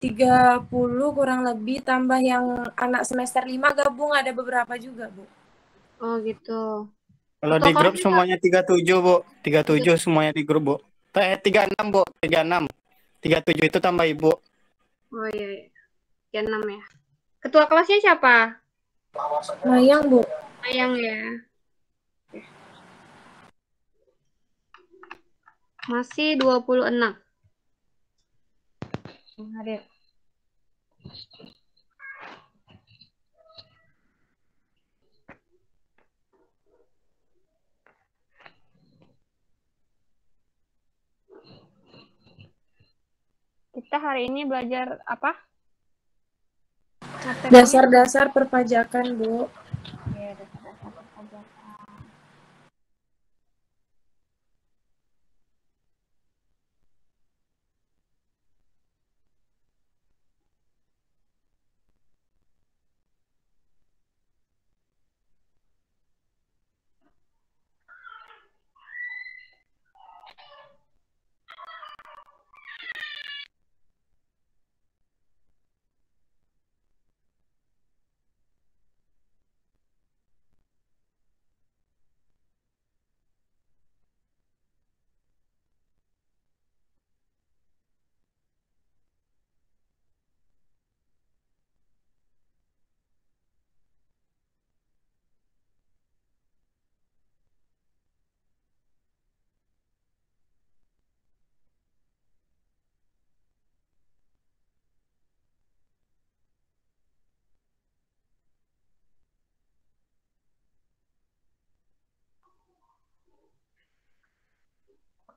30 kurang lebih, tambah yang anak semester 5 gabung ada beberapa juga, Bu. Oh gitu. Kalau Ketua di grup kelasnya semuanya 37, Bu. 37 semuanya di grup, Bu. 36, Bu. 36. 37 itu tambah Ibu. Oh iya, iya. 6 ya. Ketua kelasnya siapa? Mayang, Bu. Mayang ya. Masih 26 yang hadir. Kita hari ini belajar apa? Materinya? Dasar-dasar perpajakan, Bu. Ya, dasar-dasar perpajakan.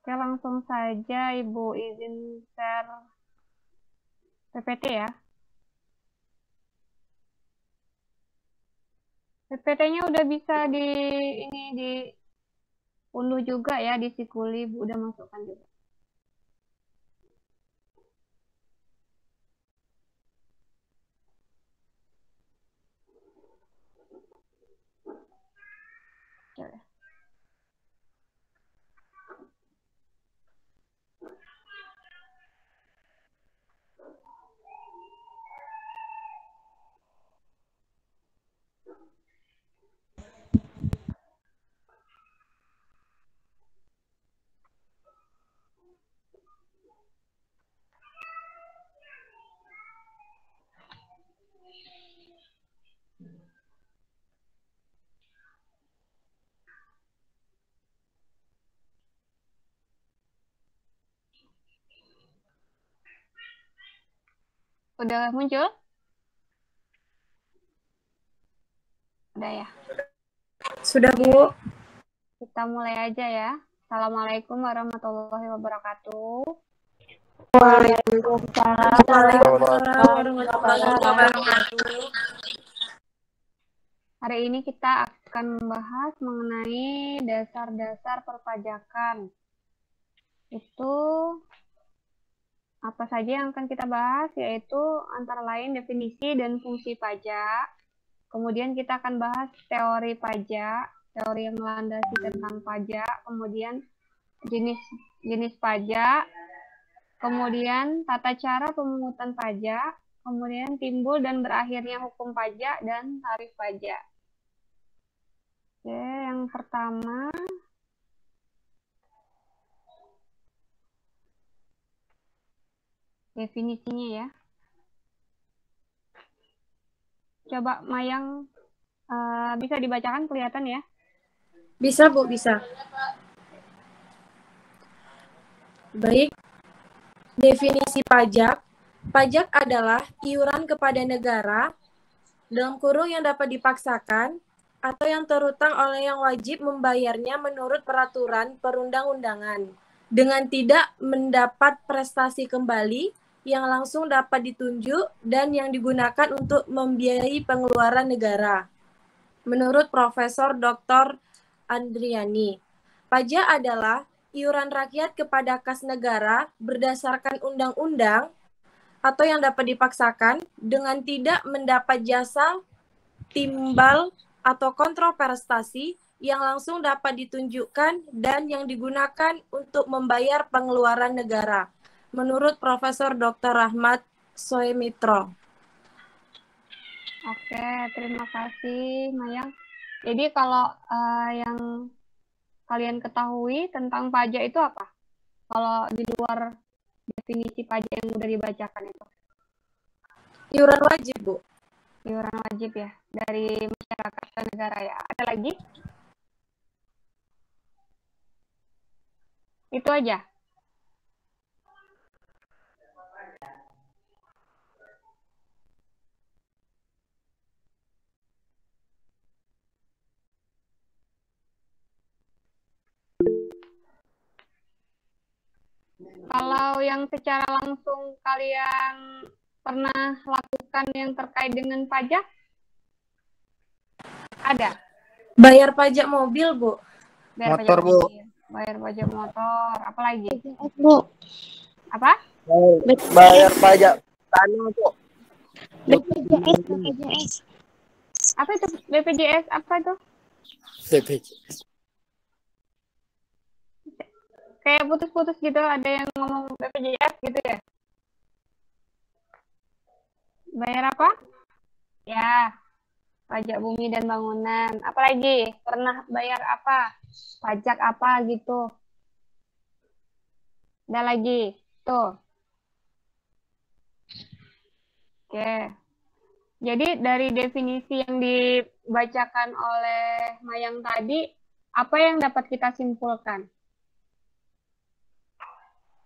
Oke, langsung saja Ibu izin share PPT ya. PPT-nya udah bisa diunduh juga ya di Sikuli, Bu udah masukkan juga. Oke. Udah muncul? Udah ya. Sudah, Bu. Kita mulai aja ya. Assalamualaikum warahmatullahi wabarakatuh. Waalaikumsalam warahmatullahi wabarakatuh. Hari ini kita akan membahas mengenai dasar-dasar perpajakan. Itu apa saja yang akan kita bahas, yaitu antara lain definisi dan fungsi pajak. Kemudian kita akan bahas teori pajak, teori yang melandasi tentang pajak, kemudian jenis pajak, kemudian tata cara pemungutan pajak, kemudian timbul dan berakhirnya hukum pajak dan tarif pajak. Oke, yang pertama definisinya ya. Coba Mayang bisa dibacakan, kelihatan ya? Bisa, Bu, bisa. Baik. Definisi pajak. Pajak adalah iuran kepada negara dalam kurung yang dapat dipaksakan atau yang terutang oleh yang wajib membayarnya menurut peraturan perundang-undangan dengan tidak mendapat prestasi kembali yang langsung dapat ditunjuk dan yang digunakan untuk membiayai pengeluaran negara. Menurut Profesor Dr. Andriani, pajak adalah iuran rakyat kepada kas negara berdasarkan undang-undang atau yang dapat dipaksakan dengan tidak mendapat jasa, timbal, atau kontroprestasi yang langsung dapat ditunjukkan dan yang digunakan untuk membayar pengeluaran negara. Menurut Profesor Dr. Rahmat Soemitro. Oke, terima kasih Mayang. Jadi kalau yang kalian ketahui tentang pajak itu apa? Kalau di luar definisi pajak yang udah dibacakan itu. Iuran wajib, Bu. Iuran wajib ya, dari masyarakat ke negara ya. Ada lagi? Itu aja. Kalau yang secara langsung kalian pernah lakukan yang terkait dengan pajak? Ada? Bayar pajak mobil, Bu. Bayar Motor, pajak Bu. mobil, bayar pajak motor, apa lagi? BPJS, Bu. Apa? Bayar pajak tanah, Bu. BPJS, BPJS. Apa itu BPJS? Apa itu? BPJS. Kayak putus-putus gitu, ada yang ngomong BPJS gitu ya? Bayar apa? Ya, pajak bumi dan bangunan. Apalagi pernah bayar apa? Pajak apa gitu? Ada lagi, tuh. Oke. Jadi dari definisi yang dibacakan oleh Mayang tadi, apa yang dapat kita simpulkan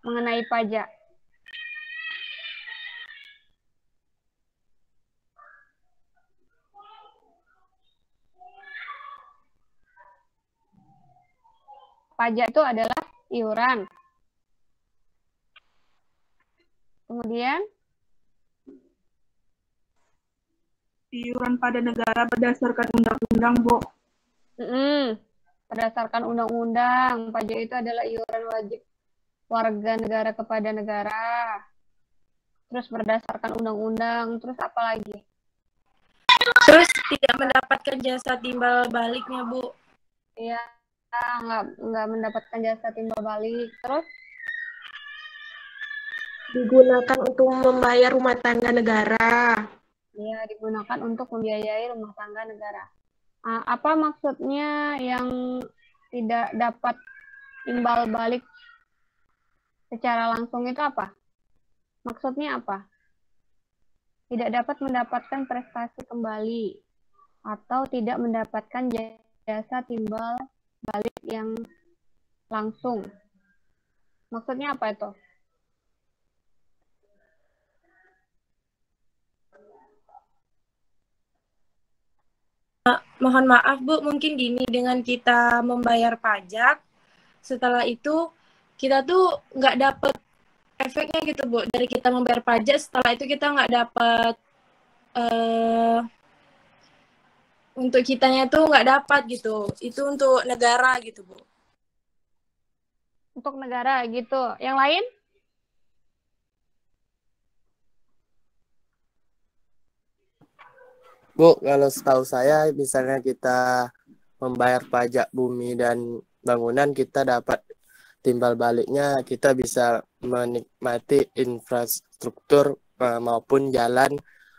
mengenai pajak? Pajak itu adalah iuran. Kemudian iuran pada negara berdasarkan undang-undang, Bu. Berdasarkan undang-undang, pajak itu adalah iuran wajib warga negara kepada negara. Terus berdasarkan undang-undang, terus apa lagi? Terus tidak mendapatkan jasa timbal baliknya, Bu. Iya, nggak mendapatkan jasa timbal balik. Terus Digunakan untuk membayar rumah tangga negara. ya digunakan untuk membiayai rumah tangga negara. Apa maksudnya yang tidak dapat timbal balik secara langsung itu apa? Maksudnya apa? Tidak dapat mendapatkan prestasi kembali atau tidak mendapatkan jasa timbal balik yang langsung. Maksudnya apa itu? Mohon maaf, Bu, mungkin gini, dengan kita membayar pajak, setelah itu kita tuh nggak dapet efeknya gitu, Bu. Dari kita membayar pajak, setelah itu kita nggak dapet untuk kitanya tuh nggak dapat gitu. Itu untuk negara gitu, Bu. Untuk negara gitu. Yang lain? Bu, kalau setahu saya, misalnya kita membayar pajak bumi dan bangunan, kita dapat timbal baliknya, kita bisa menikmati infrastruktur maupun jalan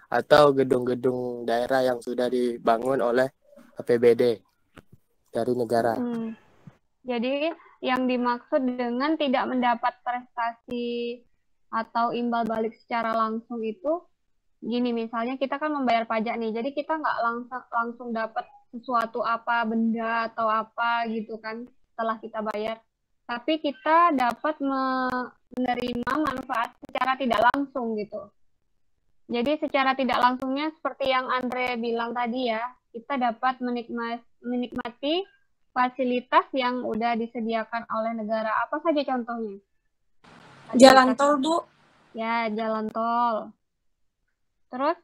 atau gedung-gedung daerah yang sudah dibangun oleh APBD dari negara. Jadi yang dimaksud dengan tidak mendapat prestasi atau imbal balik secara langsung itu gini, misalnya kita kan membayar pajak nih, jadi kita nggak langsung dapat sesuatu apa, benda atau apa gitu kan setelah kita bayar. Tapi kita dapat menerima manfaat secara tidak langsung gitu. Jadi secara tidak langsungnya seperti yang Andre bilang tadi ya, kita dapat menikmati fasilitas yang udah disediakan oleh negara. Apa saja contohnya? Jalan tol, Bu. Ya, jalan tol. Terus?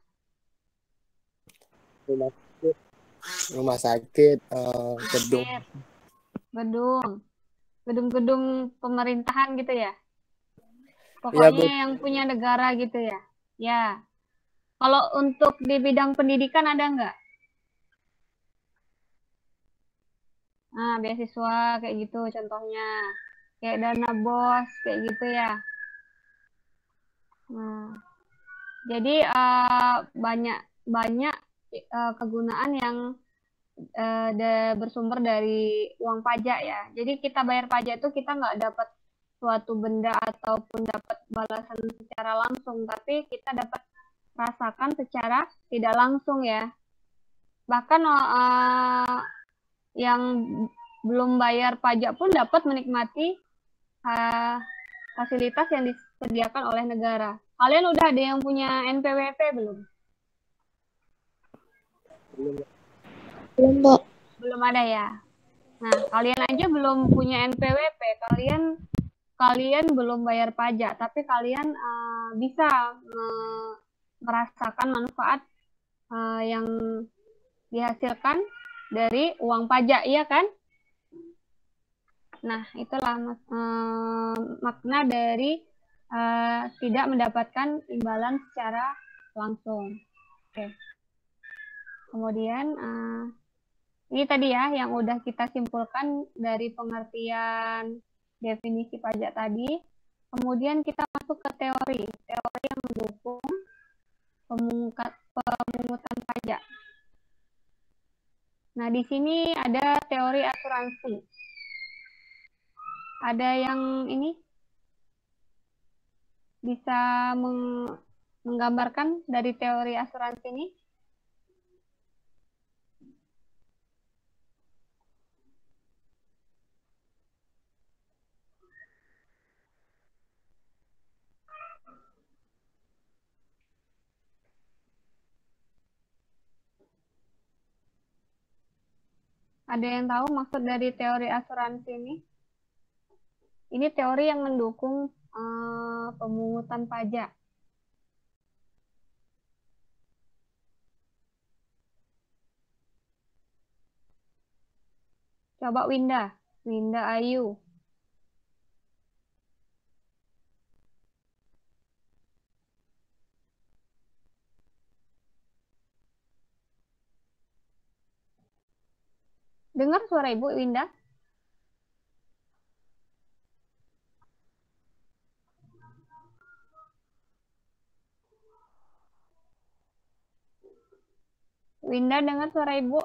Rumah sakit, gedung pemerintahan gitu ya. Pokoknya yang punya negara gitu ya. Ya. Kalau untuk di bidang pendidikan ada nggak? Nah, beasiswa kayak gitu contohnya. Kayak dana BOS kayak gitu ya. Nah, Jadi banyak banyak kegunaan yang bersumber dari uang pajak ya. Jadi kita bayar pajak itu kita nggak dapat suatu benda ataupun dapat balasan secara langsung, tapi kita dapat rasakan secara tidak langsung ya. Bahkan yang belum bayar pajak pun dapat menikmati fasilitas yang disediakan oleh negara. Kalian udah ada yang punya NPWP belum? Belum, Bu. Belum ada ya. Nah, kalian aja belum punya NPWP, kalian belum bayar pajak, tapi kalian bisa merasakan manfaat yang dihasilkan dari uang pajak, iya kan? Nah, itulah makna dari tidak mendapatkan imbalan secara langsung. Oke. Kemudian ini tadi ya yang udah kita simpulkan dari pengertian definisi pajak tadi. Kemudian kita masuk ke teori yang mendukung pemungutan pajak. Nah, di sini ada teori asuransi. Ada yang ini bisa menggambarkan dari teori asuransi ini? Ada yang tahu maksud dari teori asuransi ini? Ini teori yang mendukung pemungutan pajak. Coba Winda Ayu. Dengar suara Ibu Winda? Winda dengar suara Ibu?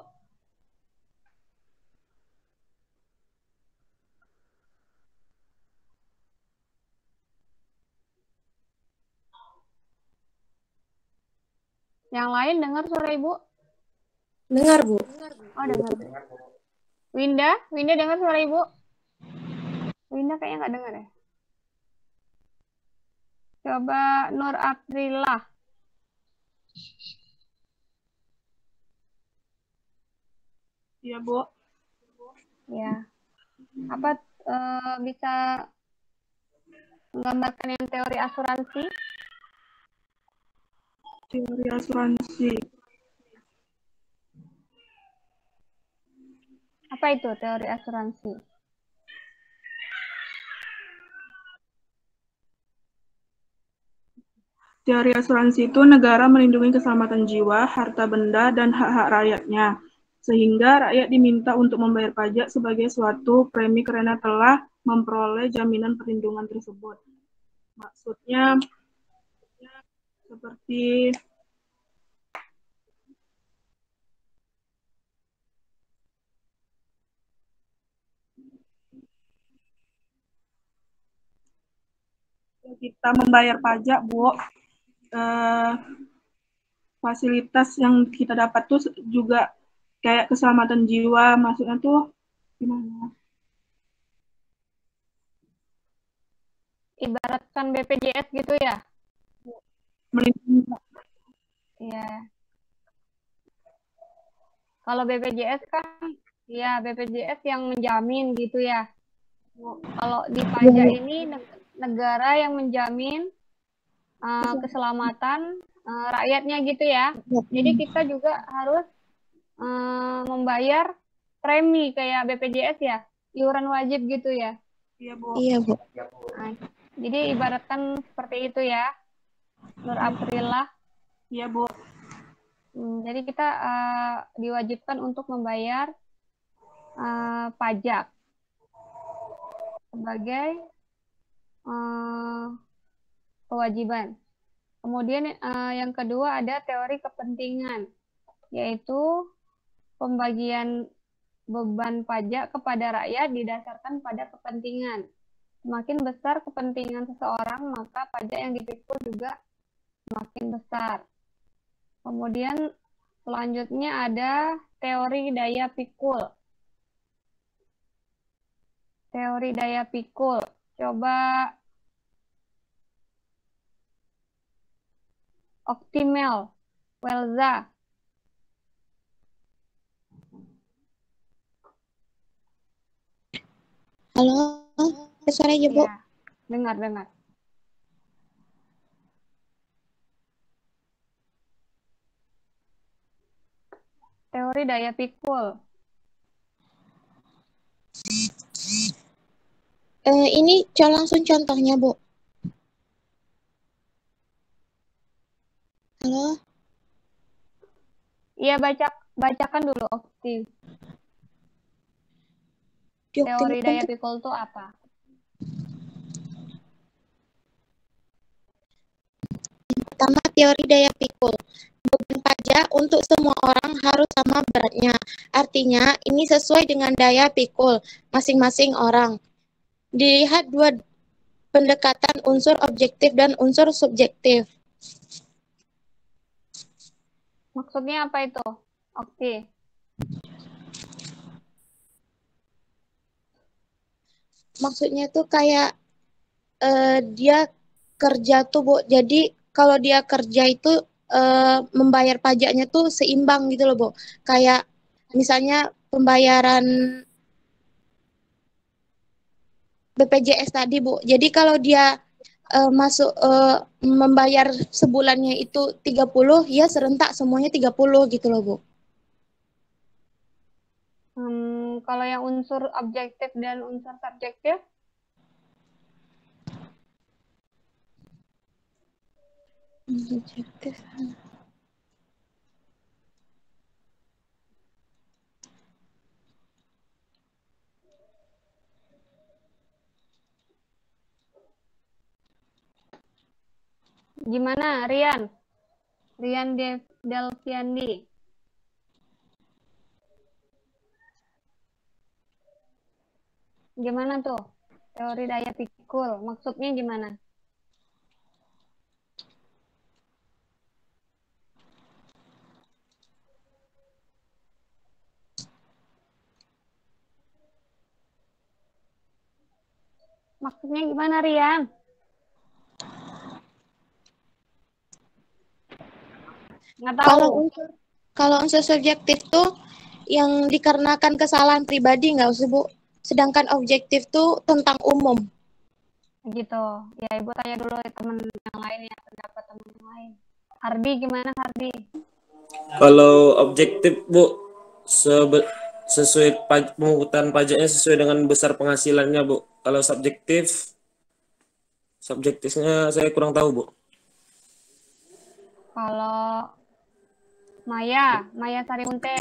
Yang lain dengar suara Ibu? Dengar, Bu. Oh, dengar. Winda dengar suara Ibu? Winda kayaknya nggak dengar ya. Coba Nur Aprila. Iya, Bu. Ya. Apa bisa menggambarkan yang teori asuransi? Teori asuransi. Apa itu teori asuransi? Teori asuransi itu negara melindungi keselamatan jiwa, harta benda, dan hak-hak rakyatnya. Sehingga rakyat diminta untuk membayar pajak sebagai suatu premi karena telah memperoleh jaminan perlindungan tersebut. Maksudnya seperti kita membayar pajak, Bu, fasilitas yang kita dapat tuh juga kayak keselamatan jiwa, maksudnya tuh gimana? Ibaratkan BPJS gitu ya? Melindungi. Iya. Kalau BPJS kan, ya BPJS yang menjamin gitu ya. Kalau di pajak ini negara yang menjamin keselamatan rakyatnya gitu ya. Jadi kita juga harus membayar premi kayak BPJS ya, iuran wajib gitu ya. Iya, Bu. Iya, Bu. Nah, jadi ibaratkan seperti itu ya, Nur Aprila. Iya, Bu. Jadi kita diwajibkan untuk membayar pajak sebagai kewajiban. Kemudian yang kedua ada teori kepentingan, yaitu pembagian beban pajak kepada rakyat didasarkan pada kepentingan. Semakin besar kepentingan seseorang, maka pajak yang dipikul juga semakin besar. Kemudian selanjutnya ada teori daya pikul. Teori daya pikul. Coba Optimal, Welza. Halo, suara aja, Bu. Ya, dengar. Teori daya pikul. Ini langsung contohnya, Bu. Halo? Iya, bacakan dulu, Opti. Teori daya pikul itu apa? Pertama, teori daya pikul. Beban pajak untuk semua orang harus sama beratnya. Artinya, ini sesuai dengan daya pikul masing-masing orang. Dilihat dua pendekatan unsur objektif dan unsur subjektif. Maksudnya apa itu? Oke. Maksudnya tuh kayak dia kerja tuh, Bu. Jadi kalau dia kerja itu membayar pajaknya tuh seimbang gitu loh, Bu. Kayak misalnya pembayaran BPJS tadi, Bu. Jadi kalau dia membayar sebulannya itu 30, ya serentak semuanya 30 gitu loh, Bu. Kalau yang unsur objektif dan unsur subjektif? Objektif. Gimana, Rian? Rian Delviandi. Gimana tuh? Teori daya pikul. Maksudnya gimana? Maksudnya gimana, Rian? Nggak tahu. Kalau unsur subjektif tuh yang dikarenakan kesalahan pribadi nggak usah, Bu. Sedangkan objektif tuh tentang umum. Gitu. Ya, Ibu tanya dulu teman yang lain ya, pendapat teman yang lain. Hardi, gimana Hardi? Kalau objektif, Bu, sesuai pemungutan pajaknya sesuai dengan besar penghasilannya, Bu. Kalau subjektifnya saya kurang tahu, Bu. Kalau Maya Sarimunte.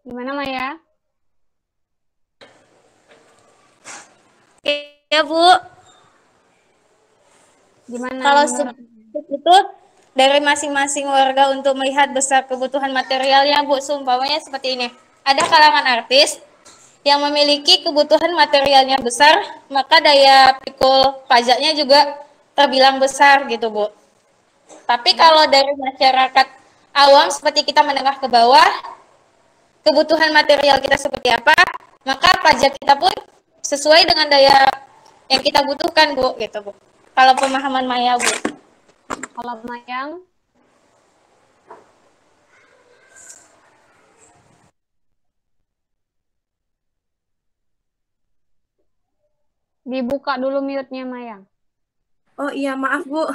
Gimana Maya? Ya, Bu. Gimana? Kalau subjektif itu dari masing-masing warga untuk melihat besar kebutuhan materialnya, Bu. Seumpamanya seperti ini. Ada kalangan artis yang memiliki kebutuhan materialnya besar, maka daya pikul pajaknya juga terbilang besar gitu, Bu. Tapi kalau dari masyarakat awam seperti kita menengah ke bawah, kebutuhan material kita seperti apa, maka pajak kita pun sesuai dengan daya yang kita butuhkan, Bu, gitu, Bu. Kalau pemahaman Maya, Bu. Kalau Mayang? Dibuka dulu mute-nya Mayang. Oh iya, maaf Bu.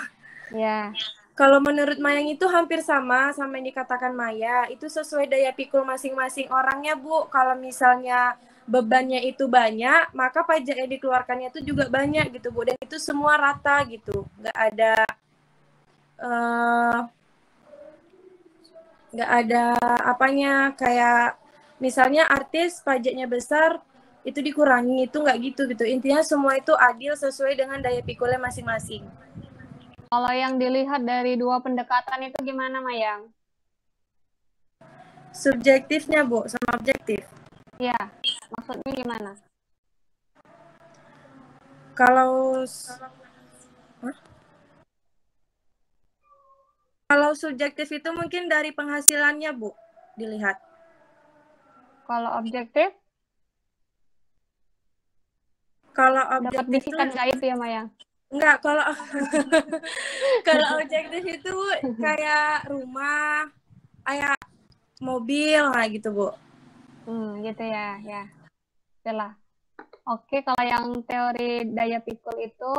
Ya. Kalau menurut Mayang itu hampir sama yang dikatakan Maya. Itu sesuai daya pikul masing-masing orangnya, Bu. Kalau misalnya bebannya itu banyak, maka pajak yang dikeluarkannya itu juga banyak gitu, Bu. Dan itu semua rata gitu. Nggak ada apanya, kayak misalnya artis pajaknya besar, itu dikurangi, itu nggak gitu gitu. Intinya semua itu adil sesuai dengan daya pikulnya masing-masing. Kalau yang dilihat dari dua pendekatan itu gimana, Mayang? Subjektifnya, Bu, sama objektif. Ya, maksudnya gimana? Kalau Kalau subjektif itu mungkin dari penghasilannya, Bu, dilihat. Kalau objektif? Kalau Dapat objektif bisikan tuh gaib ya, Mayang? enggak, kalau kalau objektif itu Bu, kayak rumah, kayak mobil kayak gitu, Bu. Gitu ya, ya. Jelas. Oke, kalau yang teori daya pikul itu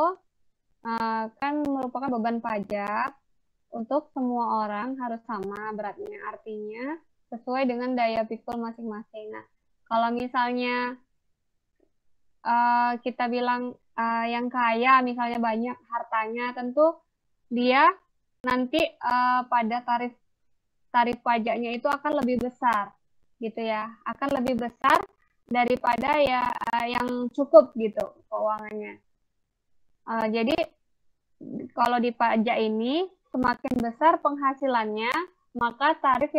kan merupakan beban pajak untuk semua orang harus sama beratnya. Artinya sesuai dengan daya pikul masing-masing. Nah, kalau misalnya kita bilang yang kaya, misalnya banyak hartanya, tentu dia nanti pada tarif pajaknya itu akan lebih besar, gitu ya, akan lebih besar daripada ya yang cukup gitu keuangannya. Jadi kalau di pajak ini semakin besar penghasilannya, maka tarif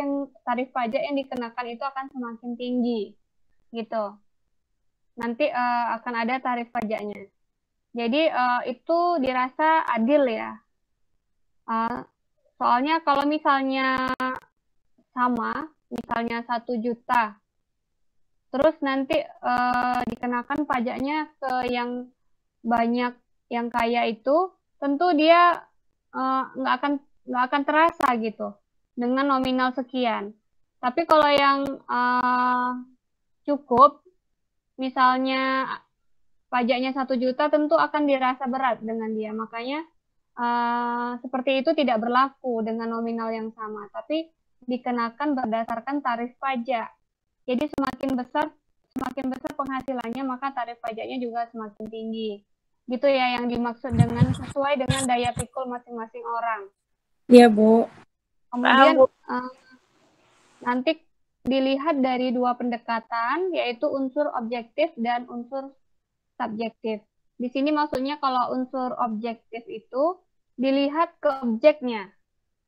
pajak yang dikenakan itu akan semakin tinggi, gitu. Nanti akan ada tarif pajaknya. Jadi itu dirasa adil ya. Soalnya kalau misalnya sama, misalnya 1 juta, terus nanti dikenakan pajaknya ke yang banyak, yang kaya itu, tentu dia nggak akan terasa gitu dengan nominal sekian. Tapi kalau yang cukup, misalnya pajaknya 1 juta, tentu akan dirasa berat dengan dia. Makanya seperti itu tidak berlaku dengan nominal yang sama, tapi dikenakan berdasarkan tarif pajak. Jadi semakin besar penghasilannya, maka tarif pajaknya juga semakin tinggi. Gitu ya yang dimaksud dengan sesuai dengan daya pikul masing-masing orang. Iya, Bu. Kemudian nanti dilihat dari dua pendekatan, yaitu unsur objektif dan unsur subjektif. Di sini maksudnya kalau unsur objektif itu dilihat ke objeknya.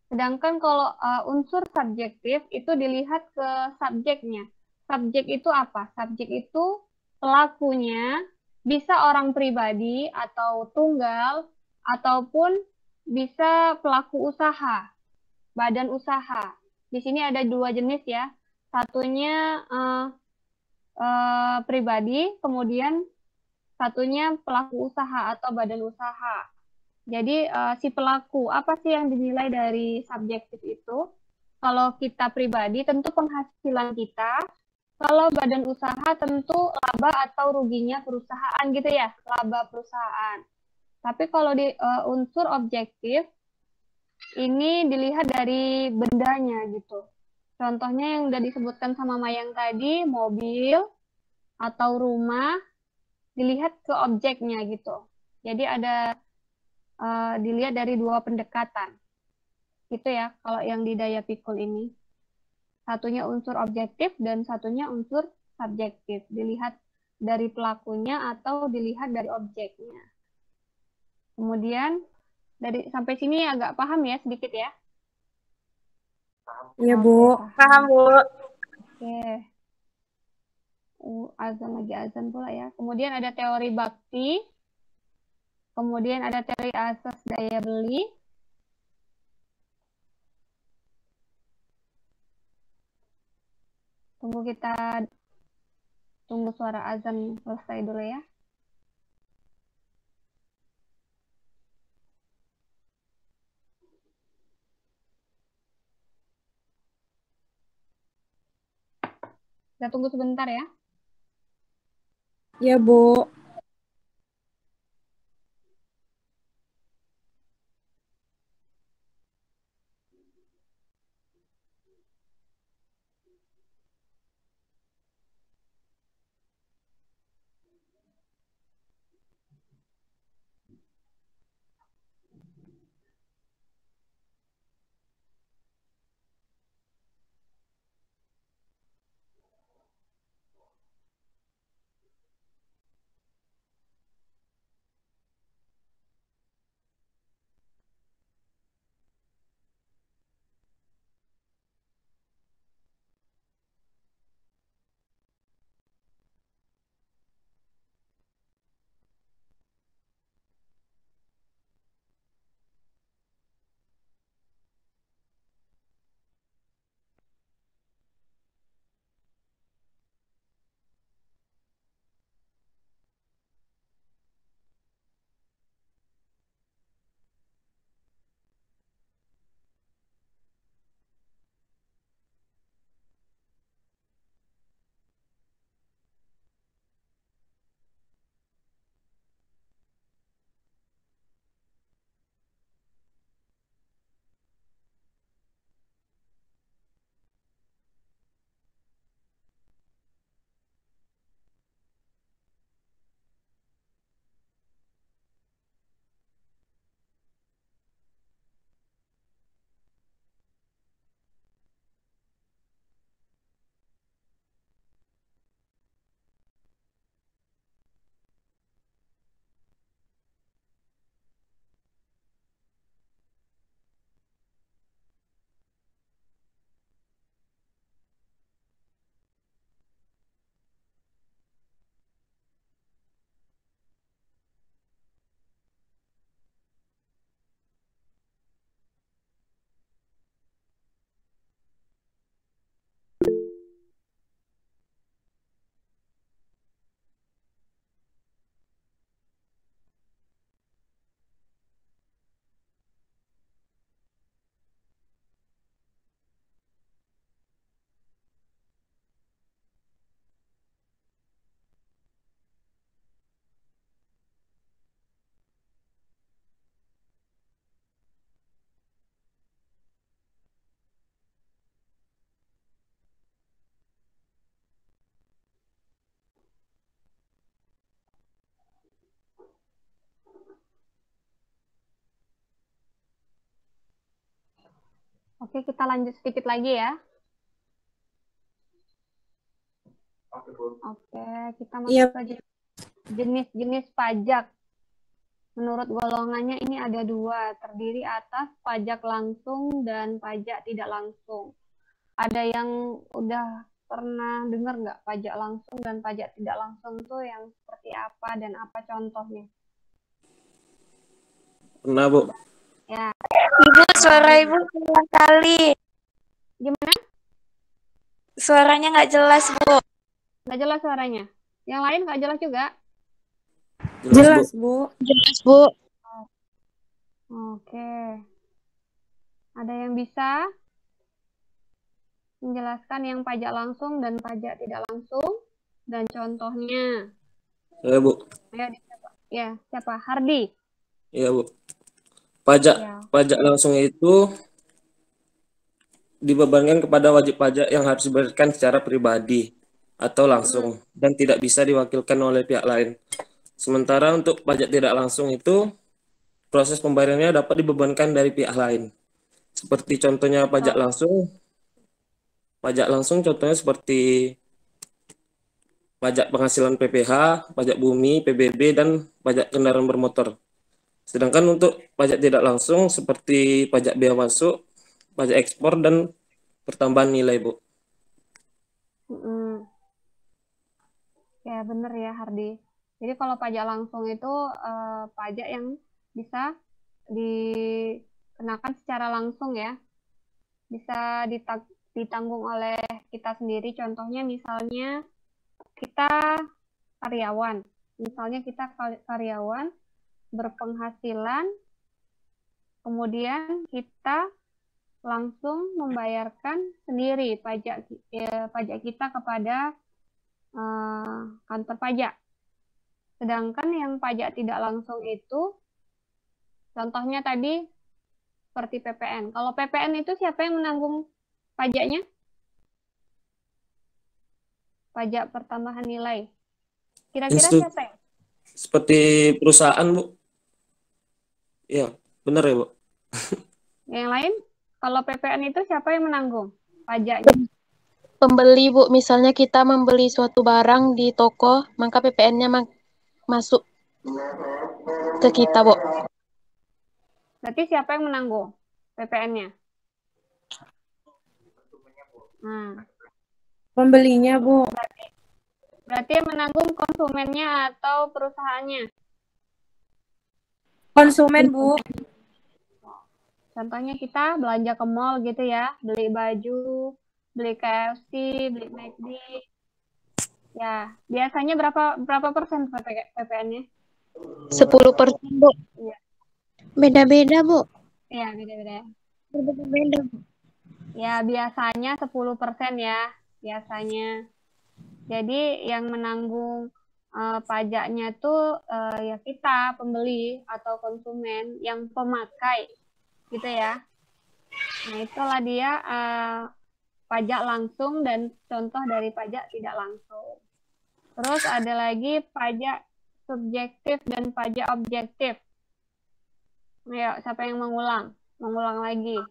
Sedangkan kalau unsur subjektif itu dilihat ke subjeknya. Subjek itu apa? Subjek itu pelakunya bisa orang pribadi atau tunggal, ataupun bisa pelaku usaha, badan usaha. Di sini ada 2 jenis ya. Satunya pribadi, kemudian satunya pelaku usaha atau badan usaha. Jadi si pelaku, apa sih yang dinilai dari subjektif itu? Kalau kita pribadi tentu penghasilan kita, kalau badan usaha tentu laba atau ruginya perusahaan gitu ya, laba perusahaan. Tapi kalau di unsur objektif, ini dilihat dari bendanya gitu. Contohnya yang udah disebutkan sama Mayang tadi, mobil atau rumah, dilihat ke objeknya gitu. Jadi ada dilihat dari 2 pendekatan. Gitu ya, kalau yang di daya pikul ini. Satunya unsur objektif dan satunya unsur subjektif. Dilihat dari pelakunya atau dilihat dari objeknya. Kemudian sampai sini agak paham ya sedikit ya? Iya, Bu. Paham, Bu. Oke. Azan lagi azan pula ya. Kemudian ada teori bakti. Kemudian ada teori asas daya beli. Tunggu suara azan selesai dulu ya. Kita tunggu sebentar ya. Iya, Bu. Oke, kita lanjut sedikit lagi ya. Oke, kita Iya. masuk ke jenis-jenis pajak. Menurut golongannya ini ada 2, terdiri atas pajak langsung dan pajak tidak langsung. Ada yang udah pernah dengar nggak pajak langsung dan pajak tidak langsung tuh yang seperti apa dan apa contohnya? Pernah, Bu. Ya, Ibu, suara ibu keluar kali. gimana? Suaranya nggak jelas, Bu. Nggak jelas suaranya. Yang lain nggak jelas juga? Jelas, Bu. Jelas, Bu. Oke. Ada yang bisa menjelaskan yang pajak langsung dan pajak tidak langsung dan contohnya? Ya, Bu. Ayo, siapa? Ya, siapa? Hardi. Iya, Bu. Pajak Ya. pajak langsung itu dibebankan kepada wajib pajak yang harus dibayarkan secara pribadi atau langsung dan tidak bisa diwakilkan oleh pihak lain. Sementara untuk pajak tidak langsung itu proses pembayarannya dapat dibebankan dari pihak lain. Seperti contohnya pajak langsung. Pajak langsung contohnya seperti pajak penghasilan PPH, pajak bumi, PBB, dan pajak kendaraan bermotor. Sedangkan untuk pajak tidak langsung seperti pajak bea masuk, pajak ekspor, dan pertambahan nilai, Bu. Ya, benar ya, Hardi. Jadi kalau pajak langsung itu pajak yang bisa dikenakan secara langsung ya. Bisa ditanggung oleh kita sendiri. Contohnya misalnya kita karyawan. Misalnya kita karyawan berpenghasilan, kemudian kita langsung membayarkan sendiri pajak kita kepada kantor pajak. Sedangkan yang pajak tidak langsung itu, contohnya tadi seperti PPN. Kalau PPN itu siapa yang menanggung pajaknya? Pajak pertambahan nilai. Kira-kira siapa ya? Seperti perusahaan, Bu. Iya, benar ya, Bu. Yang lain, kalau PPN itu siapa yang menanggung pajaknya? Pembeli, Bu. Misalnya kita membeli suatu barang di toko, maka PPN-nya masuk ke kita, Bu. Berarti siapa yang menanggung PPN-nya? Pembelinya, Bu. Berarti yang menanggung konsumennya atau perusahaannya? Konsumen, Bu. Contohnya kita belanja ke mall gitu ya, beli baju, beli KFC, beli McD. Ya, biasanya berapa persen PPN-nya? 10%, Bu. Iya. Beda-beda, Bu. Iya, beda-beda. Berbeda-beda, Bu. Ya, biasanya 10% ya, biasanya. Jadi yang menanggung pajaknya tuh ya kita, pembeli atau konsumen yang pemakai, gitu ya. Nah, itulah dia pajak langsung dan contoh dari pajak tidak langsung. Terus ada lagi pajak subjektif dan pajak objektif. Ayo, siapa yang mengulang? Mengulang lagi.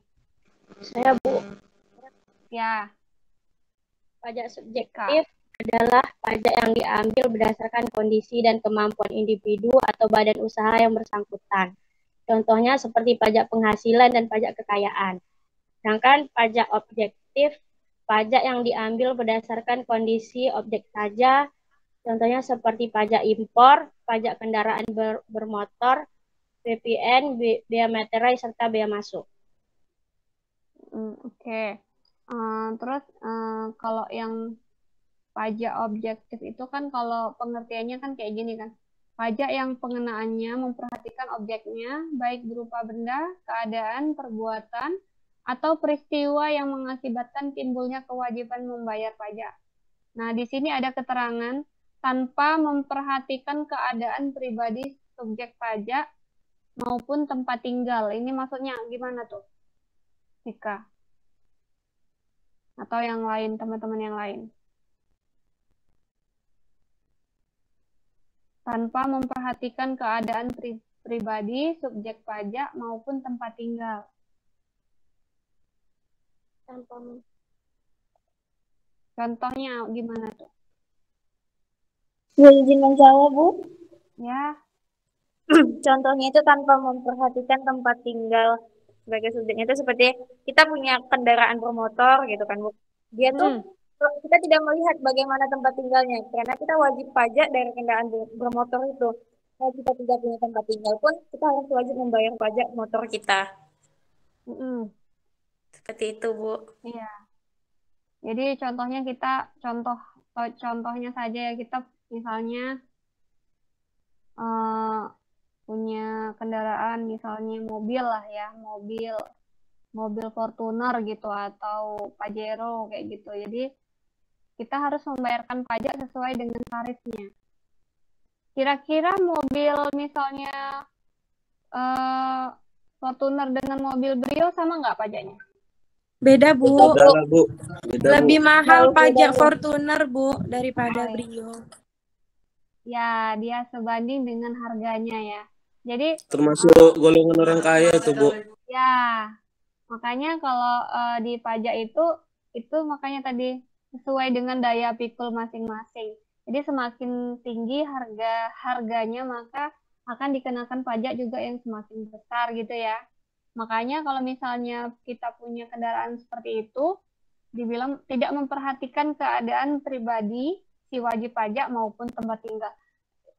Saya, Bu. Ya. Pajak subjektif adalah pajak yang diambil berdasarkan kondisi dan kemampuan individu atau badan usaha yang bersangkutan. Contohnya seperti pajak penghasilan dan pajak kekayaan. Sedangkan pajak objektif, pajak yang diambil berdasarkan kondisi objek saja. Contohnya seperti pajak impor, pajak kendaraan bermotor, PPN, bea materai, serta bea masuk. Oke. Terus kalau yang pajak objektif itu kan kalau pengertiannya kan kayak gini kan. Pajak yang pengenaannya memperhatikan objeknya, baik berupa benda, keadaan, perbuatan, atau peristiwa yang mengakibatkan timbulnya kewajiban membayar pajak. Nah, di sini ada keterangan tanpa memperhatikan keadaan pribadi subjek pajak maupun tempat tinggal. Ini maksudnya gimana tuh, Ika? Atau yang lain, teman-teman yang lain? Tanpa memperhatikan keadaan pribadi subjek pajak maupun tempat tinggal. tanpa Contohnya gimana tuh? Gue izin menjawab, Bu. Ya, Contohnya itu tanpa memperhatikan tempat tinggal sebagai subjeknya itu seperti kita punya kendaraan bermotor gitu kan, Bu. Dia tuh kita tidak melihat bagaimana tempat tinggalnya karena kita wajib pajak dari kendaraan bermotor itu. Kalau kita tidak punya tempat tinggal pun kita harus wajib membayar pajak motor kita. Seperti itu, Bu. Iya. Jadi contohnya saja ya, kita misalnya punya kendaraan, misalnya mobil lah ya, mobil Fortuner gitu atau Pajero kayak gitu. Jadi kita harus membayarkan pajak sesuai dengan tarifnya. Kira-kira mobil misalnya Fortuner dengan mobil Brio sama nggak pajaknya? Beda, Bu. Beda lah, Bu. Beda, Lebih Bu. mahal Beda, pajak Bu. Fortuner, Bu, daripada Brio. Ya, dia sebanding dengan harganya ya. Jadi Termasuk golongan orang kaya tuh, Bu. ya, makanya kalau di pajak itu makanya tadi sesuai dengan daya pikul masing-masing. Jadi semakin tinggi harganya maka akan dikenakan pajak juga yang semakin besar gitu ya. Makanya kalau misalnya kita punya kendaraan seperti itu, dibilang tidak memperhatikan keadaan pribadi si wajib pajak maupun tempat tinggal.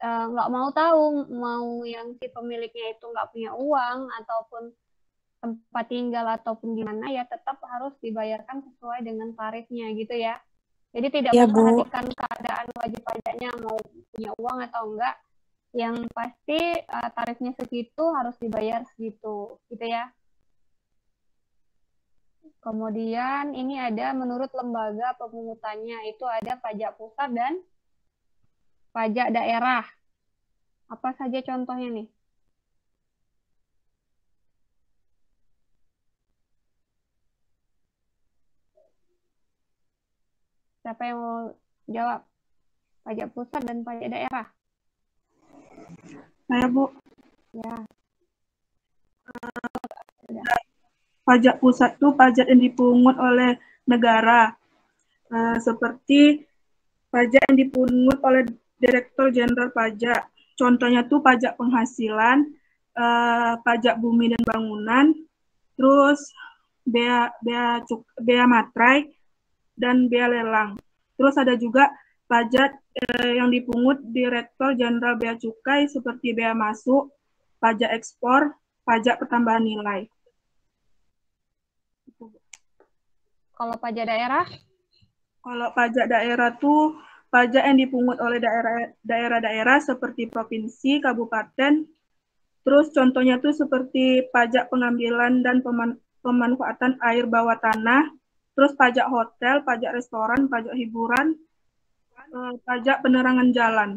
Nggak mau tahu, mau yang si pemiliknya itu nggak punya uang ataupun tempat tinggal ataupun gimana ya, tetap harus dibayarkan sesuai dengan tarifnya gitu ya. Jadi tidak Ya, Bu. memperhatikan keadaan wajib pajaknya mau punya uang atau enggak, yang pasti tarifnya segitu harus dibayar segitu gitu ya. Kemudian ini ada menurut lembaga pemungutannya, itu ada pajak pusat dan pajak daerah. Apa saja contohnya nih? Siapa yang mau jawab? Pajak pusat dan pajak daerah. Saya, Bu. Ya. Pajak pusat itu pajak yang dipungut oleh negara. Seperti pajak yang dipungut oleh Direktur Jenderal Pajak. Contohnya tuh pajak penghasilan, pajak bumi dan bangunan, terus bea matrai, dan bea lelang. Terus ada juga pajak yang dipungut Direktur Jenderal Bea Cukai seperti bea masuk, pajak ekspor, pajak pertambahan nilai. Kalau pajak daerah? Kalau pajak daerah tuh pajak yang dipungut oleh daerah-daerah seperti provinsi, kabupaten. Terus contohnya tuh seperti pajak pengambilan dan pemanfaatan air bawah tanah, terus pajak hotel, pajak restoran, pajak hiburan, pajak penerangan jalan.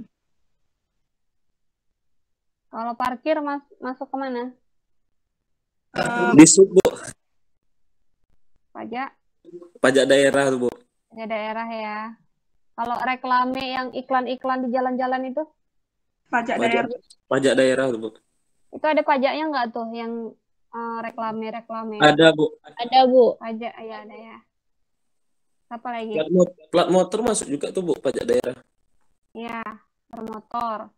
Kalau parkir masuk ke mana? Di sub, Bu. Pajak daerah tuh, Bu. Pajak daerah ya. Kalau reklame yang iklan-iklan di jalan-jalan itu? Pajak daerah. Pajak daerah tuh, Bu. Itu ada pajaknya nggak tuh yang reklame? Ada, Bu. Ada, Bu. Pajak, ya ada ya. Apa lagi? Plat motor masuk juga tuh, Bu, pajak daerah. Ya, per motor.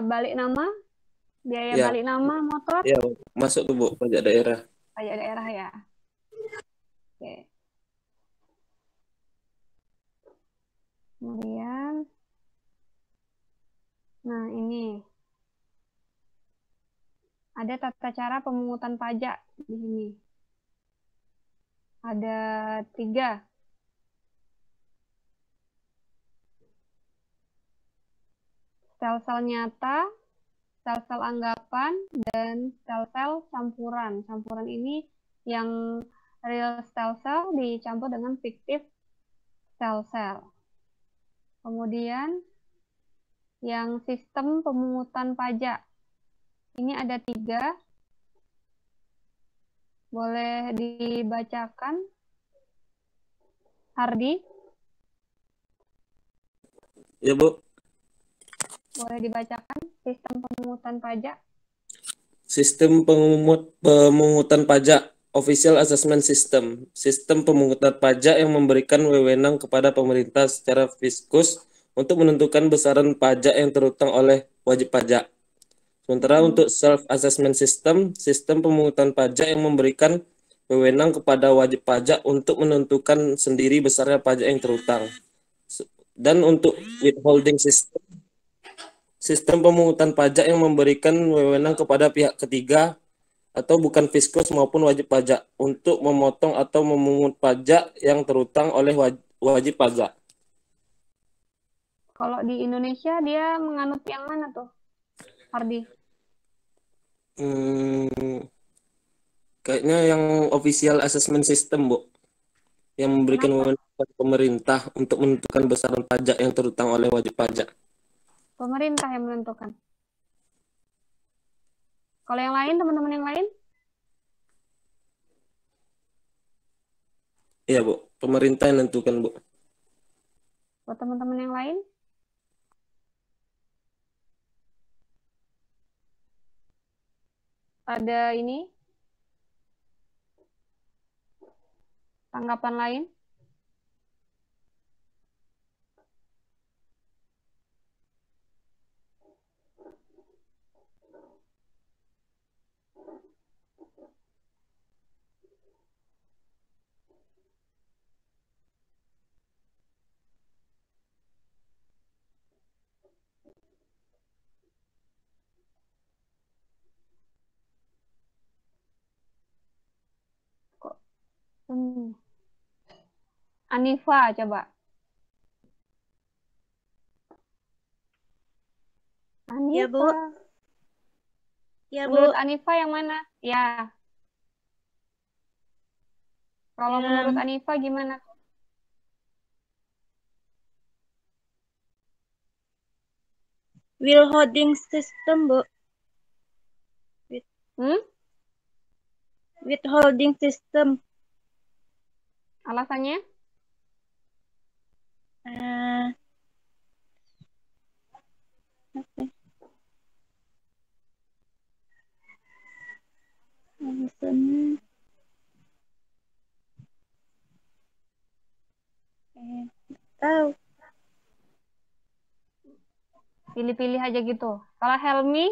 Balik nama? Biaya Ya. balik nama motor? Ya, masuk tuh, Bu, pajak daerah. Pajak daerah ya. Oke. Kemudian, nah ini ada tata cara pemungutan pajak di sini. Ada 3. Sel-sel nyata, sel-sel anggapan, dan sel-sel campuran. Campuran ini yang real sel-sel dicampur dengan fiktif sel-sel. Kemudian yang sistem pemungutan pajak. Ini ada 3. Boleh dibacakan, Hardi? Ya, Bu. Boleh dibacakan sistem pemungutan pajak? Sistem pemungutan pajak. Official Assessment System, sistem pemungutan pajak yang memberikan wewenang kepada pemerintah secara fiskus untuk menentukan besaran pajak yang terutang oleh wajib pajak. Sementara untuk Self-Assessment System, sistem pemungutan pajak yang memberikan wewenang kepada wajib pajak untuk menentukan sendiri besarnya pajak yang terutang. Dan untuk Withholding System, sistem pemungutan pajak yang memberikan wewenang kepada pihak ketiga atau bukan fiskus maupun wajib pajak untuk memotong atau memungut pajak yang terutang oleh wajib pajak. Kalau di Indonesia dia menganut yang mana tuh, Hardi? Kayaknya yang Official Assessment System, Bu, yang memberikan wewenang kepada pemerintah untuk menentukan besaran pajak yang terutang oleh wajib pajak. Pemerintah yang menentukan. Kalau yang lain, teman-teman yang lain? Iya, Bu. Pemerintah yang menentukan, Bu. Buat teman-teman yang lain? Ada ini? Tanggapan lain? Anifa, coba. Anifa. Ya, Bu. Ya, Bu. Menurut Anifa yang mana? Ya. Kalau menurut Anifa gimana? Withholding system, Bu. Withholding system. Alasannya? Alasannya tahu. Pilih-pilih aja gitu. Kalau Helmi?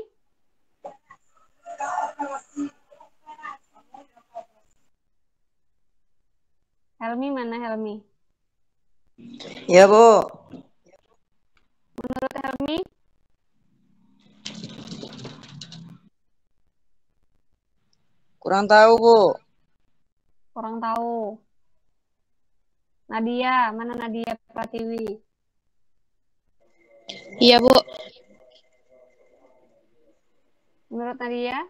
Helmi mana Helmi? Ya, Bu. Menurut Helmi? Kurang tahu, Bu. Kurang tahu. Nadia, mana Nadia Pratiwi? Iya, Bu. Menurut Nadia?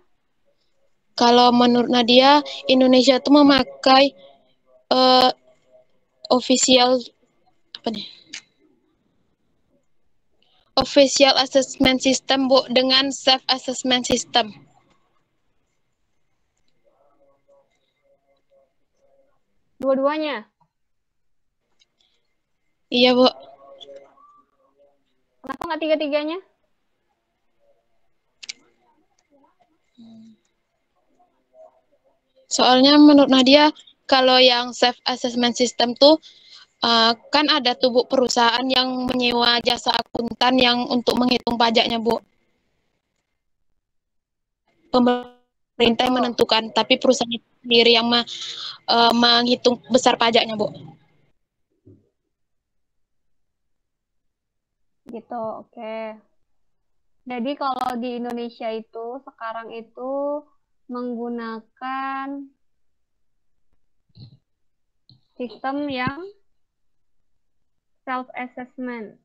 Kalau menurut Nadia, Indonesia tuh memakai official assessment system, Bu, dengan self assessment system. Dua-duanya? Iya, Bu. Kenapa nggak tiga-tiganya? Soalnya menurut Nadia, kalau yang self assessment system tuh kan ada tubuh perusahaan yang menyewa jasa akuntan yang untuk menghitung pajaknya, Bu. Pemerintah yang menentukan, tapi perusahaan itu sendiri yang menghitung besar pajaknya, Bu. Gitu, oke. Jadi kalau di Indonesia itu sekarang itu menggunakan sistem yang self-assessment.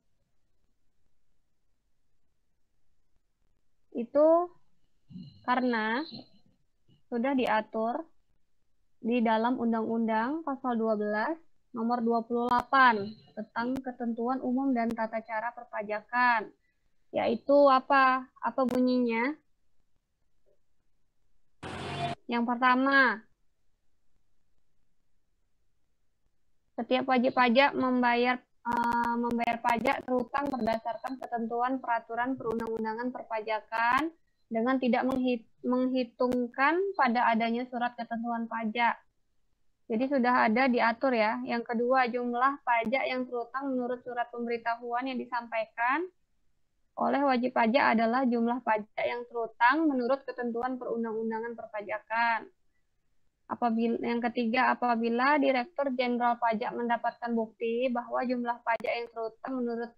Itu karena sudah diatur di dalam Undang-Undang Pasal 12 Nomor 28 tentang Ketentuan Umum dan Tata Cara Perpajakan. Yaitu apa? Apa bunyinya? Yang pertama, setiap wajib pajak membayar pajak terutang berdasarkan ketentuan peraturan perundang-undangan perpajakan dengan tidak menghitungkan pada adanya surat ketentuan pajak. Jadi sudah ada diatur ya. Yang kedua, jumlah pajak yang terutang menurut surat pemberitahuan yang disampaikan oleh wajib pajak adalah jumlah pajak yang terutang menurut ketentuan perundang-undangan perpajakan. Yang ketiga, apabila Direktur Jenderal Pajak mendapatkan bukti bahwa jumlah pajak yang terutang menurut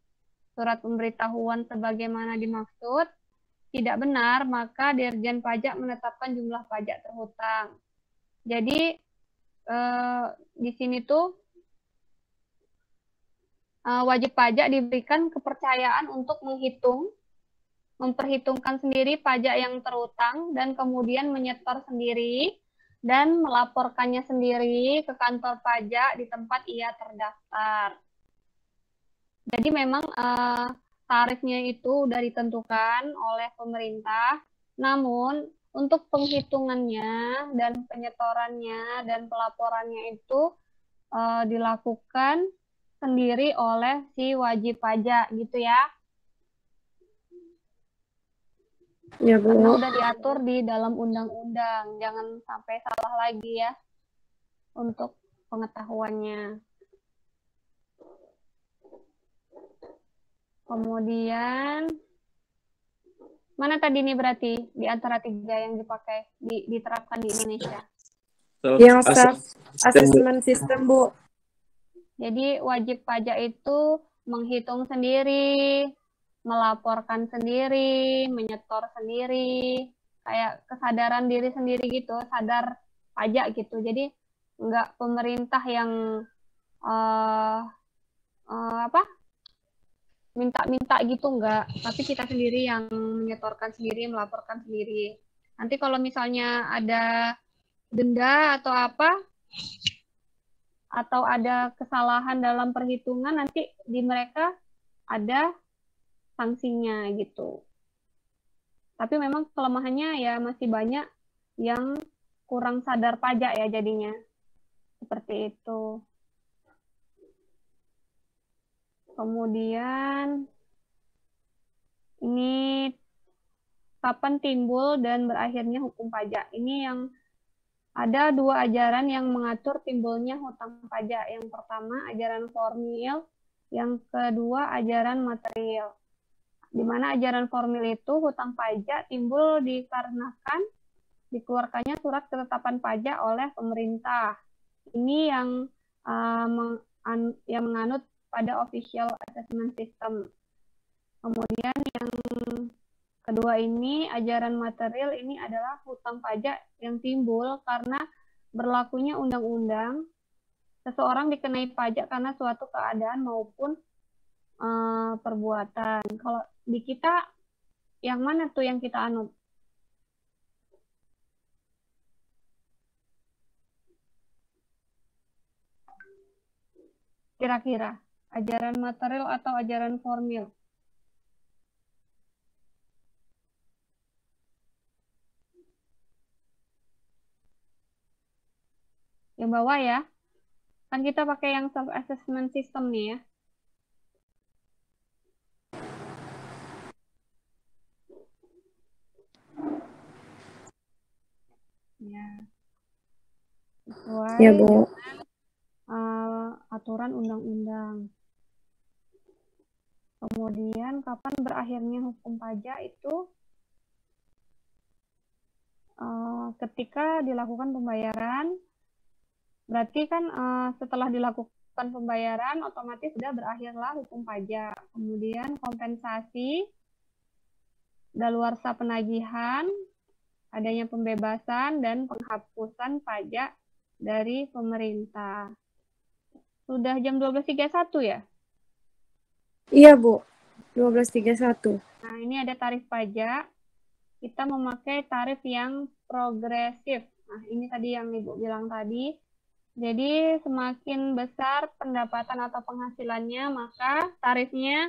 surat pemberitahuan sebagaimana dimaksud tidak benar, maka Dirjen Pajak menetapkan jumlah pajak terhutang. Jadi di sini tuh wajib pajak diberikan kepercayaan untuk memperhitungkan sendiri pajak yang terutang dan kemudian menyetor sendiri dan melaporkannya sendiri ke kantor pajak di tempat ia terdaftar. Jadi memang tarifnya itu sudah ditentukan oleh pemerintah, namun untuk penghitungannya dan penyetorannya dan pelaporannya itu dilakukan sendiri oleh si wajib pajak gitu ya. Ya, Bu. Karena udah diatur di dalam undang-undang, jangan sampai salah lagi ya untuk pengetahuannya. Kemudian mana tadi nih berarti di antara tiga yang dipakai diterapkan di Indonesia? Yang self-assessment system, Bu. Jadi wajib pajak itu menghitung sendiri, melaporkan sendiri, menyetor sendiri, kayak kesadaran diri sendiri gitu, sadar pajak gitu. Jadi nggak pemerintah yang minta-minta gitu enggak, tapi kita sendiri yang menyetorkan sendiri, melaporkan sendiri. Nanti kalau misalnya ada denda atau apa, atau ada kesalahan dalam perhitungan, nanti di mereka ada sanksinya gitu. Tapi memang kelemahannya ya masih banyak yang kurang sadar pajak ya jadinya. Seperti itu. Kemudian ini kapan timbul dan berakhirnya hukum pajak. Ini yang ada dua ajaran yang mengatur timbulnya hutang pajak. Yang pertama ajaran formil, yang kedua ajaran material. Di mana ajaran formil itu hutang pajak timbul dikarenakan dikeluarkannya surat ketetapan pajak oleh pemerintah. Ini yang menganut pada official assessment system. Kemudian yang kedua ini, ajaran material ini adalah hutang pajak yang timbul karena berlakunya undang-undang, seseorang dikenai pajak karena suatu keadaan maupun perbuatan. Kalau di kita, yang mana tuh yang kita anut? Kira-kira ajaran material atau ajaran formil? Yang bawah ya. Kan kita pakai yang self-assessment system nih ya. Ya. Sesuai Ya, Bu. dengan aturan undang-undang. Kemudian kapan berakhirnya hukum pajak itu ketika dilakukan pembayaran, berarti kan setelah dilakukan pembayaran otomatis sudah berakhirlah hukum pajak. Kemudian kompensasi, daluarsa penagihan, adanya pembebasan dan penghapusan pajak dari pemerintah. Sudah jam 12.31 ya? Iya, Bu. 12.31. Nah, ini ada tarif pajak. Kita memakai tarif yang progresif. Nah, ini tadi yang Ibu bilang tadi. Jadi, semakin besar pendapatan atau penghasilannya, maka tarifnya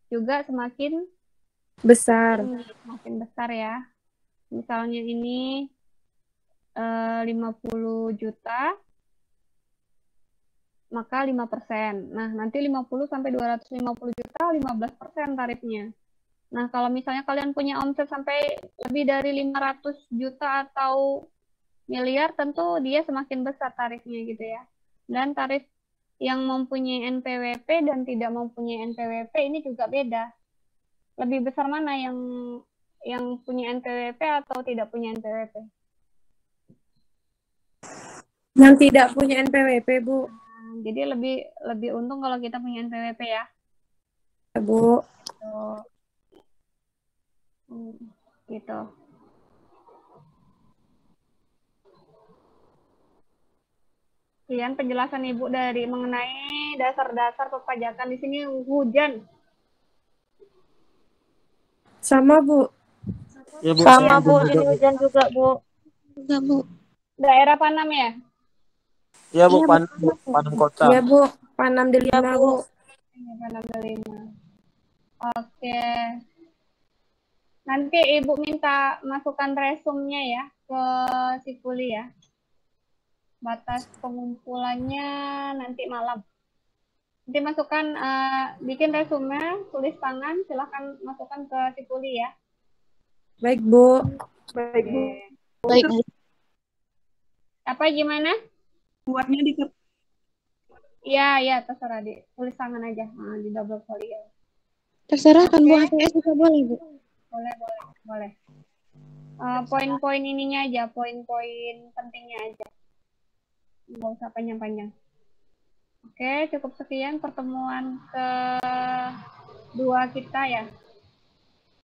juga semakin besar. Semakin besar ya. Misalnya ini 50 juta, maka 5%. Nah, nanti 50 sampai 250 juta, 15% tarifnya. Nah, kalau misalnya kalian punya omset sampai lebih dari 500 juta atau miliar, tentu dia semakin besar tarifnya gitu ya. Dan tarif yang mempunyai NPWP dan tidak mempunyai NPWP ini juga beda. Lebih besar mana yang punya NPWP atau tidak punya NPWP? Yang tidak punya NPWP, Bu. Nah, jadi lebih untung kalau kita punya NPWP ya. Ya, Bu. Gitu. Sekian penjelasan Ibu dari mengenai dasar-dasar perpajakan. Di sini hujan. Sama, Bu. Ya, Bu. Sama, Bu. juga, Sini Bu. hujan juga, Bu. Enggak, Bu. Daerah Panam ya? Ya, Bu. Iya, Panam, Bu. Panam kota. Iya, Bu. Panam Iya, Delima, Bu. Bu. Iya, Panam Delima. Oke. Nanti Ibu minta masukkan resumnya ya ke Sikuli ya. Batas pengumpulannya nanti malam. Nanti masukkan, bikin resume, tulis tangan, silahkan masukkan ke Sikuli ya. Baik, Bu. Baik, Bu. Baik, Bu. Apa gimana? Buatnya di Iya, terserah di tulis tangan aja, di double folio. Terserah kan Bu, HTS juga boleh, Bu. Boleh. Poin-poin ininya aja, poin-poin pentingnya aja. Nggak usah panjang-panjang. Oke, cukup sekian pertemuan kedua kita ya.